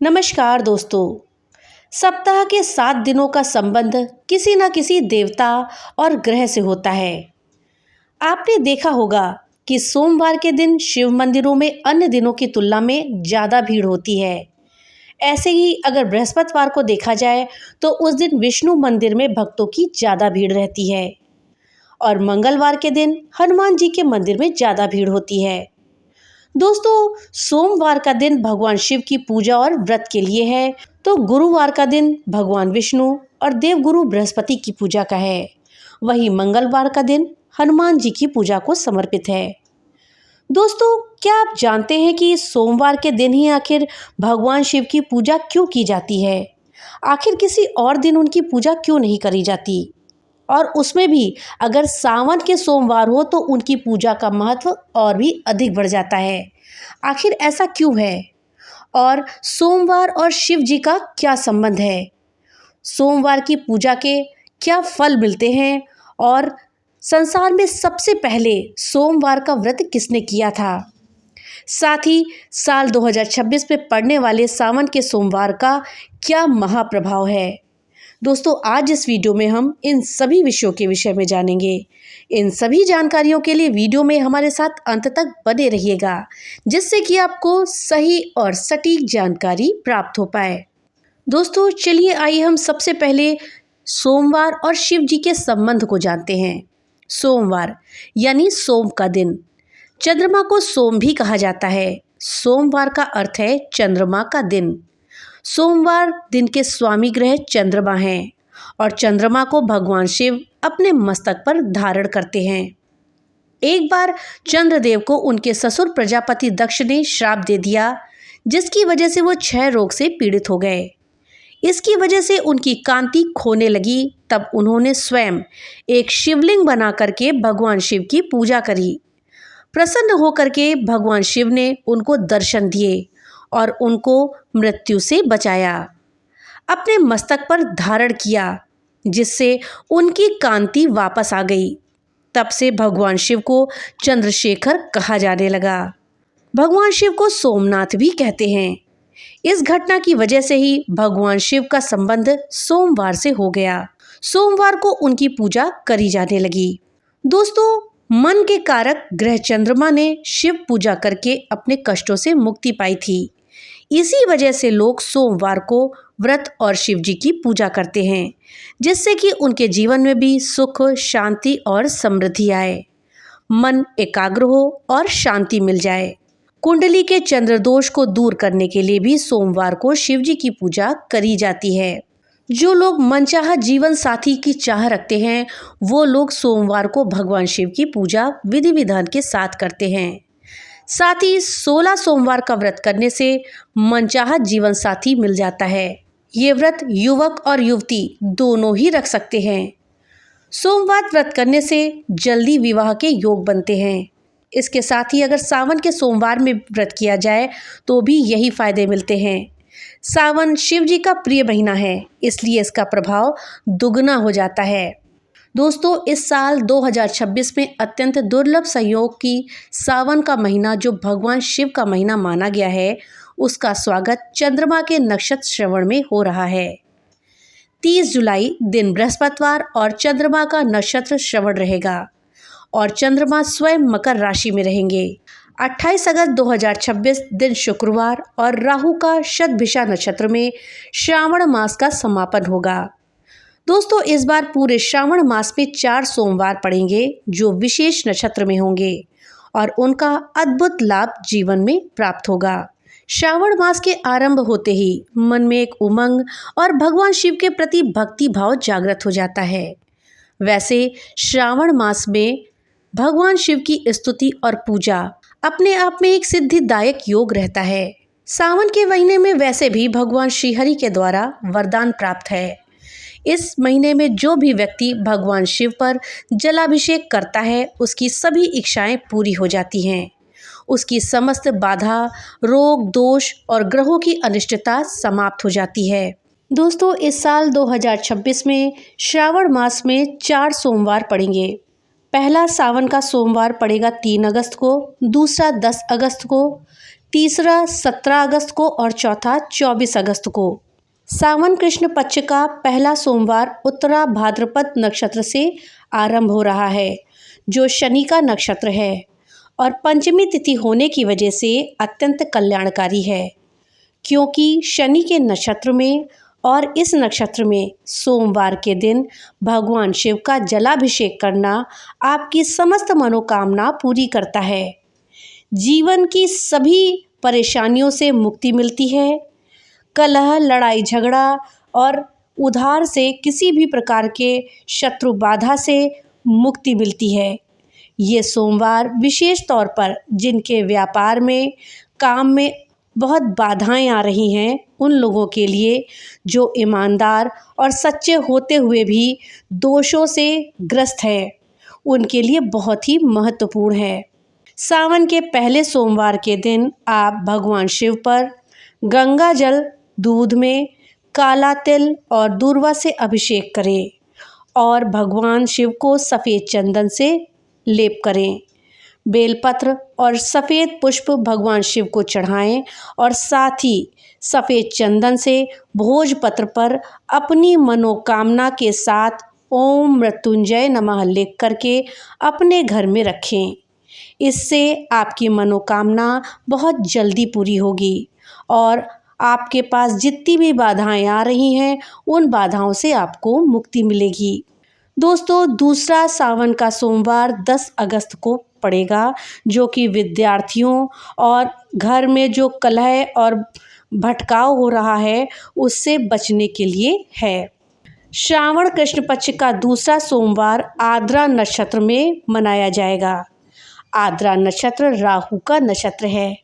नमस्कार दोस्तों। सप्ताह के 7 दिनों का संबंध किसी न किसी देवता और ग्रह से होता है। आपने देखा होगा कि सोमवार के दिन शिव मंदिरों में अन्य दिनों की तुलना में ज़्यादा भीड़ होती है। ऐसे ही अगर बृहस्पतिवार को देखा जाए तो उस दिन विष्णु मंदिर में भक्तों की ज़्यादा भीड़ रहती है और मंगलवार के दिन हनुमान जी के मंदिर में ज़्यादा भीड़ होती है। दोस्तों, सोमवार का दिन भगवान शिव की पूजा और व्रत के लिए है, तो गुरुवार का दिन भगवान विष्णु और देवगुरु बृहस्पति की पूजा का है। वहीं मंगलवार का दिन हनुमान जी की पूजा को समर्पित है। दोस्तों, क्या आप जानते हैं कि सोमवार के दिन ही आखिर भगवान शिव की पूजा क्यों की जाती है? आखिर किसी और दिन उनकी पूजा क्यों नहीं करी जाती? और उसमें भी अगर सावन के सोमवार हो तो उनकी पूजा का महत्व और भी अधिक बढ़ जाता है। आखिर ऐसा क्यों है? और सोमवार और शिव जी का क्या संबंध है? सोमवार की पूजा के क्या फल मिलते हैं? और संसार में सबसे पहले सोमवार का व्रत किसने किया था? साथ ही साल 2026 में पड़ने वाले सावन के सोमवार का क्या महाप्रभाव है? दोस्तों, आज इस वीडियो में हम इन सभी विषयों के विषय में जानेंगे। इन सभी जानकारियों के लिए वीडियो में हमारे साथ अंत तक बने रहिएगा, जिससे कि आपको सही और सटीक जानकारी प्राप्त हो पाए। दोस्तों, चलिए आइए हम सबसे पहले सोमवार और शिव जी के संबंध को जानते हैं। सोमवार यानी सोम का दिन। चंद्रमा को सोम भी कहा जाता है। सोमवार का अर्थ है चंद्रमा का दिन। सोमवार दिन के स्वामी ग्रह चंद्रमा हैं और चंद्रमा को भगवान शिव अपने मस्तक पर धारण करते हैं। एक बार चंद्रदेव को उनके ससुर प्रजापति दक्ष ने श्राप दे दिया, जिसकी वजह से वो क्षय रोग से पीड़ित हो गए। इसकी वजह से उनकी कांति खोने लगी। तब उन्होंने स्वयं एक शिवलिंग बना करके भगवान शिव की पूजा करी। प्रसन्न होकर के भगवान शिव ने उनको दर्शन दिए और उनको मृत्यु से बचाया, अपने मस्तक पर धारण किया, जिससे उनकी कांति वापस आ गई। तब से भगवान शिव को चंद्रशेखर कहा जाने लगा। भगवान शिव को सोमनाथ भी कहते हैं। इस घटना की वजह से ही भगवान शिव का संबंध सोमवार से हो गया। सोमवार को उनकी पूजा करी जाने लगी। दोस्तों, मन के कारक ग्रह चंद्रमा ने शिव पूजा करके अपने कष्टों से मुक्ति पाई थी। इसी वजह से लोग सोमवार को व्रत और शिव जी की पूजा करते हैं, जिससे कि उनके जीवन में भी सुख, शांति और समृद्धि आए, मन एकाग्र हो और शांति मिल जाए। कुंडली के चंद्र दोष को दूर करने के लिए भी सोमवार को शिव जी की पूजा करी जाती है। जो लोग मनचाहा जीवन साथी की चाह रखते हैं, वो लोग सोमवार को भगवान शिव की पूजा विधि विधान के साथ करते हैं। साथ ही 16 सोमवार का व्रत करने से मनचाहा जीवन साथी मिल जाता है। ये व्रत युवक और युवती दोनों ही रख सकते हैं। सोमवार व्रत करने से जल्दी विवाह के योग बनते हैं। इसके साथ ही अगर सावन के सोमवार में व्रत किया जाए तो भी यही फायदे मिलते हैं। सावन शिव जी का प्रिय महीना है, इसलिए इसका प्रभाव दुगना हो जाता है। दोस्तों, इस साल 2026 में अत्यंत दुर्लभ संयोग की सावन का महीना, जो भगवान शिव का महीना माना गया है, उसका स्वागत चंद्रमा के नक्षत्र श्रवण में हो रहा है। 30 जुलाई दिन बृहस्पतिवार और चंद्रमा का नक्षत्र श्रवण रहेगा और चंद्रमा स्वयं मकर राशि में रहेंगे। 28 अगस्त 2026 दिन शुक्रवार और राहु का शतभिषा नक्षत्र में श्रावण मास का समापन होगा। दोस्तों, इस बार पूरे श्रावण मास में 4 सोमवार पड़ेंगे, जो विशेष नक्षत्र में होंगे और उनका अद्भुत लाभ जीवन में प्राप्त होगा। श्रावण मास के आरंभ होते ही मन में एक उमंग और भगवान शिव के प्रति भक्ति भाव जागृत हो जाता है। वैसे श्रावण मास में भगवान शिव की स्तुति और पूजा अपने आप में एक सिद्धिदायक योग रहता है। सावन के महीने में वैसे भी भगवान श्रीहरि के द्वारा वरदान प्राप्त है। इस महीने में जो भी व्यक्ति भगवान शिव पर जलाभिषेक करता है, उसकी सभी इच्छाएं पूरी हो जाती हैं। उसकी समस्त बाधा, रोग, दोष और ग्रहों की अनिष्टता समाप्त हो जाती है। दोस्तों, इस साल 2026 में श्रावण मास में 4 सोमवार पड़ेंगे। पहला सावन का सोमवार पड़ेगा 3 अगस्त को, दूसरा 10 अगस्त को, तीसरा 17 अगस्त को और चौथा 24 अगस्त को। सावन कृष्ण पक्ष का पहला सोमवार उत्तरा भाद्रपद नक्षत्र से आरंभ हो रहा है, जो शनि का नक्षत्र है और पंचमी तिथि होने की वजह से अत्यंत कल्याणकारी है, क्योंकि शनि के नक्षत्र में और इस नक्षत्र में सोमवार के दिन भगवान शिव का जलाभिषेक करना आपकी समस्त मनोकामना पूरी करता है। जीवन की सभी परेशानियों से मुक्ति मिलती है। कलह, लड़ाई झगड़ा और उधार से किसी भी प्रकार के शत्रु बाधा से मुक्ति मिलती है। ये सोमवार विशेष तौर पर जिनके व्यापार में, काम में बहुत बाधाएं आ रही हैं, उन लोगों के लिए जो ईमानदार और सच्चे होते हुए भी दोषों से ग्रस्त है, उनके लिए बहुत ही महत्वपूर्ण है। सावन के पहले सोमवार के दिन आप भगवान शिव पर गंगा जल, दूध में काला तिल और दूर्वा से अभिषेक करें और भगवान शिव को सफ़ेद चंदन से लेप करें। बेलपत्र और सफ़ेद पुष्प भगवान शिव को चढ़ाएं और साथ ही सफ़ेद चंदन से भोजपत्र पर अपनी मनोकामना के साथ ओम मृत्युंजय नमः लिख करके अपने घर में रखें। इससे आपकी मनोकामना बहुत जल्दी पूरी होगी और आपके पास जितनी भी बाधाएं आ रही हैं, उन बाधाओं से आपको मुक्ति मिलेगी। दोस्तों, दूसरा सावन का सोमवार 10 अगस्त को पड़ेगा, जो कि विद्यार्थियों और घर में जो कलह और भटकाव हो रहा है, उससे बचने के लिए है। श्रावण कृष्ण पक्ष का दूसरा सोमवार आद्रा नक्षत्र में मनाया जाएगा। आद्रा नक्षत्र राहु का नक्षत्र है।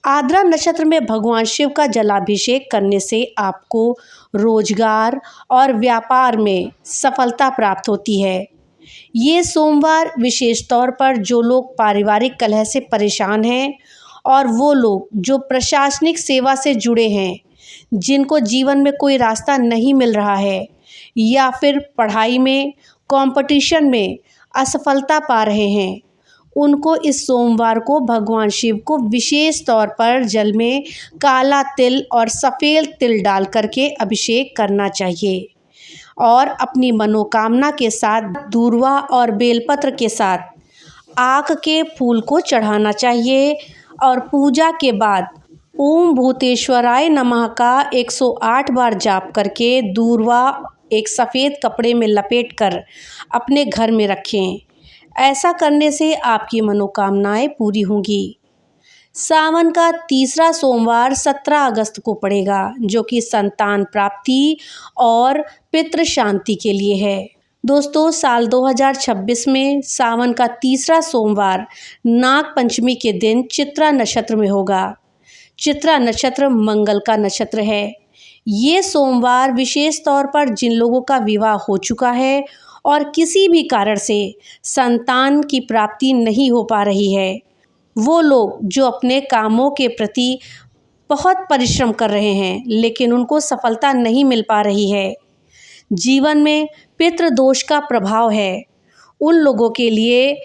आद्रा नक्षत्र में भगवान शिव का जलाभिषेक करने से आपको रोजगार और व्यापार में सफलता प्राप्त होती है। ये सोमवार विशेष तौर पर जो लोग पारिवारिक कलह से परेशान हैं और वो लोग जो प्रशासनिक सेवा से जुड़े हैं, जिनको जीवन में कोई रास्ता नहीं मिल रहा है या फिर पढ़ाई में, कंपटीशन में असफलता पा रहे हैं, उनको इस सोमवार को भगवान शिव को विशेष तौर पर जल में काला तिल और सफ़ेद तिल डाल करके अभिषेक करना चाहिए और अपनी मनोकामना के साथ दूर्वा और बेलपत्र के साथ आक के फूल को चढ़ाना चाहिए और पूजा के बाद ओम भूतेश्वराय नमः का 108 बार जाप करके दूर्वा एक सफ़ेद कपड़े में लपेटकर अपने घर में रखें। ऐसा करने से आपकी मनोकामनाएं पूरी होंगी। सावन का तीसरा सोमवार 17 अगस्त को पड़ेगा, जो कि संतान प्राप्ति और पितृ शांति के लिए है। दोस्तों, साल 2026 में सावन का तीसरा सोमवार नाग पंचमी के दिन चित्रा नक्षत्र में होगा। चित्रा नक्षत्र मंगल का नक्षत्र है। ये सोमवार विशेष तौर पर जिन लोगों का विवाह हो चुका है और किसी भी कारण से संतान की प्राप्ति नहीं हो पा रही है, वो लोग जो अपने कामों के प्रति बहुत परिश्रम कर रहे हैं लेकिन उनको सफलता नहीं मिल पा रही है, जीवन में पितृदोष का प्रभाव है, उन लोगों के लिए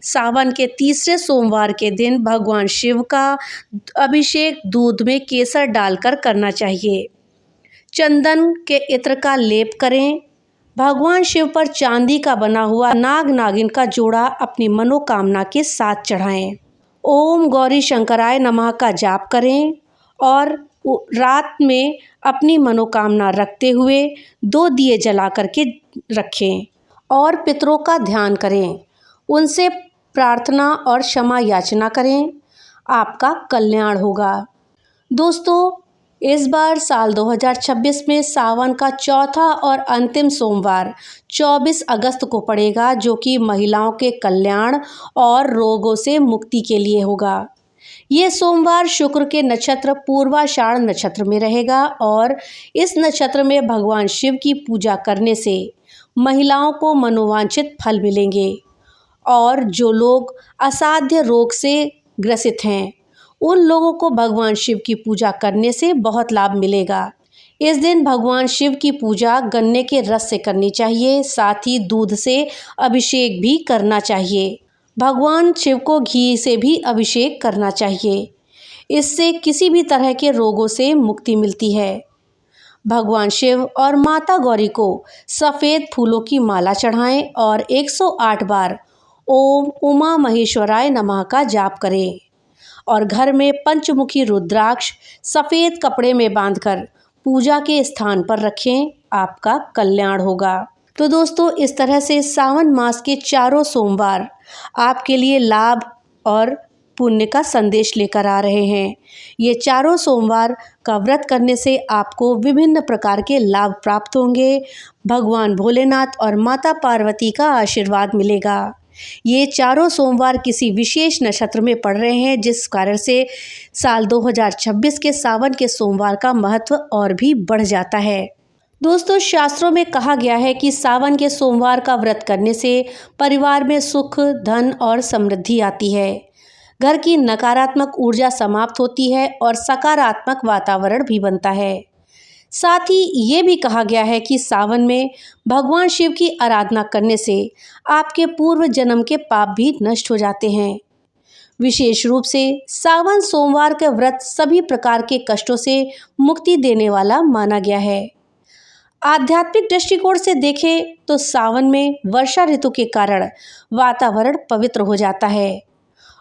सावन के तीसरे सोमवार के दिन भगवान शिव का अभिषेक दूध में केसर डालकर करना चाहिए। चंदन के इत्र का लेप करें। भगवान शिव पर चांदी का बना हुआ नाग नागिन का जोड़ा अपनी मनोकामना के साथ चढ़ाएं। ओम गौरी शंकराय नमः का जाप करें और रात में अपनी मनोकामना रखते हुए 2 दिए जला करके रखें और पितरों का ध्यान करें, उनसे प्रार्थना और क्षमा याचना करें। आपका कल्याण होगा। दोस्तों, इस बार साल 2026 में सावन का चौथा और अंतिम सोमवार 24 अगस्त को पड़ेगा, जो कि महिलाओं के कल्याण और रोगों से मुक्ति के लिए होगा। ये सोमवार शुक्र के नक्षत्र पूर्वाषाढ़ नक्षत्र में रहेगा और इस नक्षत्र में भगवान शिव की पूजा करने से महिलाओं को मनोवांछित फल मिलेंगे और जो लोग असाध्य रोग से ग्रसित हैं, उन लोगों को भगवान शिव की पूजा करने से बहुत लाभ मिलेगा। इस दिन भगवान शिव की पूजा गन्ने के रस से करनी चाहिए, साथ ही दूध से अभिषेक भी करना चाहिए। भगवान शिव को घी से भी अभिषेक करना चाहिए। इससे किसी भी तरह के रोगों से मुक्ति मिलती है। भगवान शिव और माता गौरी को सफ़ेद फूलों की माला चढ़ाएं और 108 बार ओम उमा महेश्वराय नमः का जाप करें और घर में पंचमुखी रुद्राक्ष सफ़ेद कपड़े में बांधकर पूजा के स्थान पर रखें। आपका कल्याण होगा। तो दोस्तों, इस तरह से सावन मास के चारों सोमवार आपके लिए लाभ और पुण्य का संदेश लेकर आ रहे हैं। ये चारों सोमवार का व्रत करने से आपको विभिन्न प्रकार के लाभ प्राप्त होंगे। भगवान भोलेनाथ और माता पार्वती का आशीर्वाद मिलेगा। ये चारों सोमवार किसी विशेष नक्षत्र में पड़ रहे हैं, जिस कारण से साल 2026 के सावन के सोमवार का महत्व और भी बढ़ जाता है। दोस्तों, शास्त्रों में कहा गया है कि सावन के सोमवार का व्रत करने से परिवार में सुख, धन और समृद्धि आती है। घर की नकारात्मक ऊर्जा समाप्त होती है और सकारात्मक वातावरण भी बनता है। साथ ही ये भी कहा गया है कि सावन में भगवान शिव की आराधना करने से आपके पूर्व जन्म के पाप भी नष्ट हो जाते हैं। विशेष रूप से सावन सोमवार का व्रत सभी प्रकार के कष्टों से मुक्ति देने वाला माना गया है। आध्यात्मिक दृष्टिकोण से देखें तो सावन में वर्षा ऋतु के कारण वातावरण पवित्र हो जाता है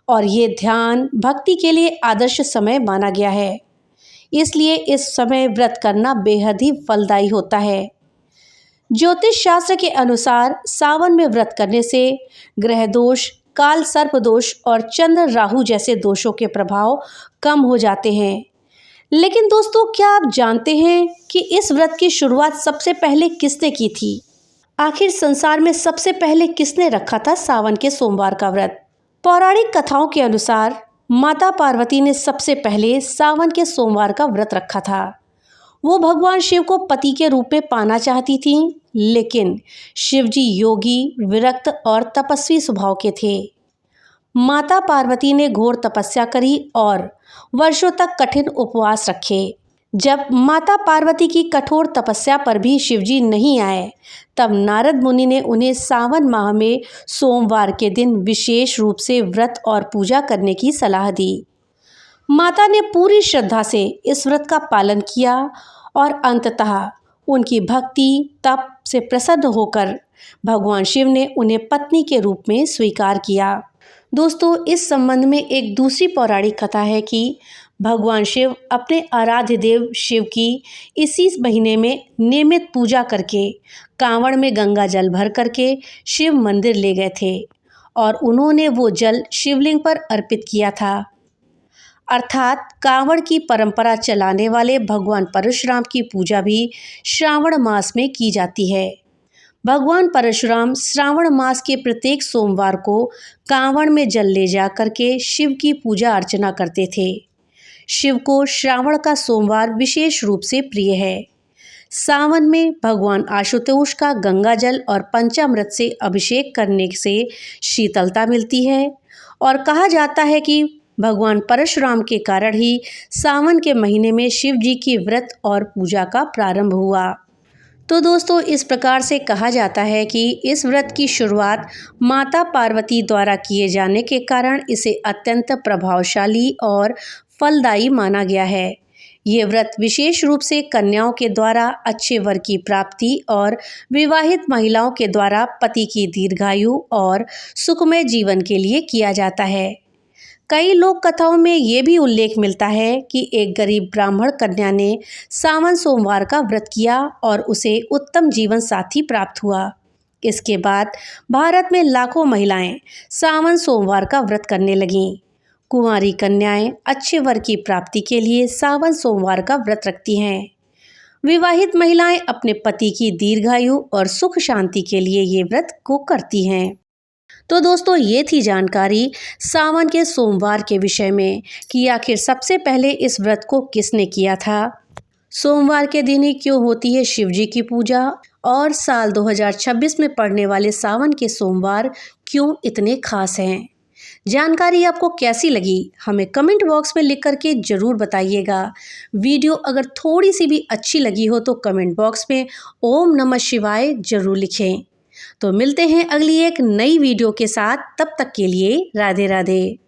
और ये ध्यान भक्ति के लिए आदर्श समय माना गया है। इसलिए इस समय व्रत करना बेहद ही फलदायी होता है। ज्योतिष शास्त्र के अनुसार सावन में व्रत करने से ग्रह दोष, काल सर्प दोष और चंद्र राहु जैसे दोषों के प्रभाव कम हो जाते हैं। लेकिन दोस्तों, क्या आप जानते हैं कि इस व्रत की शुरुआत सबसे पहले किसने की थी? आखिर संसार में सबसे पहले किसने रखा था सावन के सोमवार का व्रत? पौराणिक कथाओं के अनुसार माता पार्वती ने सबसे पहले सावन के सोमवार का व्रत रखा था। वो भगवान शिव को पति के रूप में पाना चाहती थीं, लेकिन शिवजी योगी, विरक्त और तपस्वी स्वभाव के थे। माता पार्वती ने घोर तपस्या करी और वर्षों तक कठिन उपवास रखे। जब माता पार्वती की कठोर तपस्या पर भी शिवजी नहीं आए, तब नारद मुनि ने उन्हें सावन माह में सोमवार के दिन विशेष रूप से व्रत और पूजा करने की सलाह दी। माता ने पूरी श्रद्धा से इस व्रत का पालन किया और अंततः उनकी भक्ति तप से प्रसन्न होकर भगवान शिव ने उन्हें पत्नी के रूप में स्वीकार किया। दोस्तों, इस संबंध में एक दूसरी पौराणिक कथा है कि भगवान शिव अपने आराध्य देव शिव की इसी महीने में नियमित पूजा करके कांवड़ में गंगा जल भर करके शिव मंदिर ले गए थे और उन्होंने वो जल शिवलिंग पर अर्पित किया था। अर्थात कांवड़ की परंपरा चलाने वाले भगवान परशुराम की पूजा भी श्रावण मास में की जाती है। भगवान परशुराम श्रावण मास के प्रत्येक सोमवार को कांवड़ में जल ले जा करके शिव की पूजा अर्चना करते थे। शिव को श्रावण का सोमवार विशेष रूप से प्रिय है। सावन में भगवान आशुतोष का गंगा जल और पंचामृत से अभिषेक करने से शीतलता मिलती है और कहा जाता है कि भगवान परशुराम के कारण ही सावन के महीने में शिव जी की व्रत और पूजा का प्रारंभ हुआ। तो दोस्तों, इस प्रकार से कहा जाता है कि इस व्रत की शुरुआत माता पार्वती द्वारा किए जाने के कारण इसे अत्यंत प्रभावशाली और फलदायी माना गया है। ये व्रत विशेष रूप से कन्याओं के द्वारा अच्छे वर की प्राप्ति और विवाहित महिलाओं के द्वारा पति की दीर्घायु और सुखमय जीवन के लिए किया जाता है। कई लोक कथाओं में ये भी उल्लेख मिलता है कि एक गरीब ब्राह्मण कन्या ने सावन सोमवार का व्रत किया और उसे उत्तम जीवन साथी प्राप्त हुआ। इसके बाद भारत में लाखों महिलाएं सावन सोमवार का व्रत करने लगीं। कुंवारी कन्याएं अच्छे वर की प्राप्ति के लिए सावन सोमवार का व्रत रखती हैं। विवाहित महिलाएं अपने पति की दीर्घायु और सुख शांति के लिए ये व्रत को करती हैं। तो दोस्तों, ये थी जानकारी सावन के सोमवार के विषय में कि आखिर सबसे पहले इस व्रत को किसने किया था, सोमवार के दिन ही क्यों होती है शिव जी की पूजा और साल 2026 में पड़ने वाले सावन के सोमवार क्यों इतने खास हैं। जानकारी आपको कैसी लगी हमें कमेंट बॉक्स में लिख करके ज़रूर बताइएगा। वीडियो अगर थोड़ी सी भी अच्छी लगी हो तो कमेंट बॉक्स में ओम नमः शिवाय ज़रूर लिखें। तो मिलते हैं अगली एक नई वीडियो के साथ, तब तक के लिए राधे राधे।